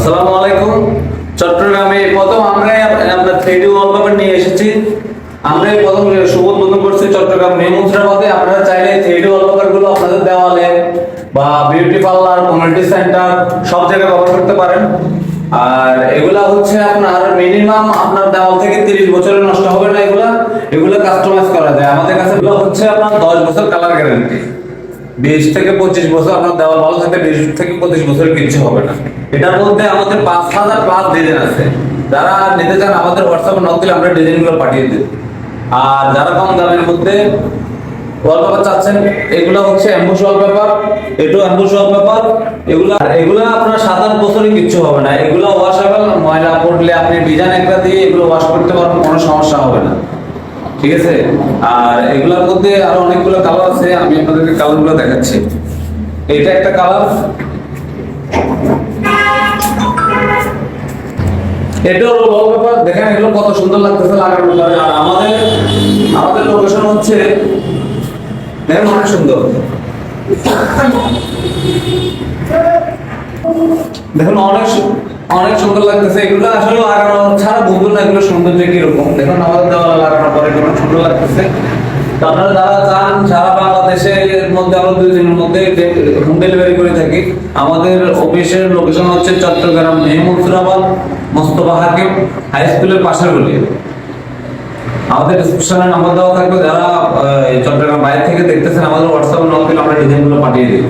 আসসালামু আলাইকুম। চট্টগ্রামে প্রথম আমরা 3D ওয়ালপেপার নিয়ে এসেছি। আমরা প্রথম শুভ উদ্বোধন করছি চট্টগ্রাম নিউ মুদ্রাবাদে। আপনারা চাইলে 3D ওয়ালপেপার গুলো আপনাদের দেওয়ালে বা বিউটি পার্লার, কমিউনিটি সেন্টার সব জায়গায় ব্যবহার করতে পারেন। আর এগুলা হচ্ছে আপনার মিনিমাম আপনার দেওয়াল থেকে 30 বছরে নষ্ট হবে না। এগুলা কাস্টমাইজ করা যায়। আমাদের কাছে এগুলো হচ্ছে আপনার 10 বছর কালার গ্যারান্টি। 20 থেকে 25 বছর আপনার দেওয়াল ভালো থাকতে 20 থেকে 25 বছর কিছু হবে না। এটার মধ্যে আমাদের 5000 প্লাস ডিজাইন আছে। যারা নিতে চান আমাদের হোয়াটসঅ্যাপে নক দিলে আমরা ডিজাইনগুলো পাঠিয়ে দেব। আর যারা কম দামের মধ্যে ওয়ালপেপার চাচ্ছেন, এগুলো হচ্ছে এমবোস ওয়ালপেপার, এটাও এমবোস ওয়ালপেপার। এগুলা আপনার 7-8 বছরই কিচ্ছু হবে না। এগুলো ওয়াশেবল, ময়লা পড়লে আপনি ডিজাইন একটা দিয়ে এগুলো ওয়াশ করতে পারবেন, কোনো সমস্যা হবে না। ঠিক আছে। আর এগুলোর মধ্যে আরো অনেকগুলো কালার আছে, আমি আপনাদেরকে কালারগুলো দেখাচ্ছি। এটা একটা কালার, এটা হলো ওয়ালপেপার। দেখেন এগুলো কত সুন্দর লাগতেছে লাগানোর পরে। আর আমাদের লোকেশন হচ্ছে, দেখেন অনেক সুন্দর, দেখুন অনেক সুন্দর লাগতেছে। এগুলো আসলে লাগানো ছাড়া বুঝবেন না এগুলো সৌন্দর্য কিরকম। দেখুন আমাদের দেওয়ালে লাগানোর পরে কেমন সুন্দর লাগতেছে। তো আপনারা যারা চান, সারা বাংলাদেশের মধ্যে আমরা 2 দিনের মধ্যে হোম ডেলিভারি করে থাকি। আমাদের অফিসের লোকেশন হচ্ছে চট্টগ্রাম নিউ মুদ্রাবাদ, মোস্তফা হাকিম হাই স্কুলের পাশের গলি। আমাদের ডিসক্রিপশনে নাম্বার দেওয়া থাকবে। যারা চট্টগ্রাম বাইরে থেকে দেখতেছেন আমাদের হোয়াটসঅ্যাপে নক দিলে আমরা ডিজাইনগুলো পাঠিয়ে দিই।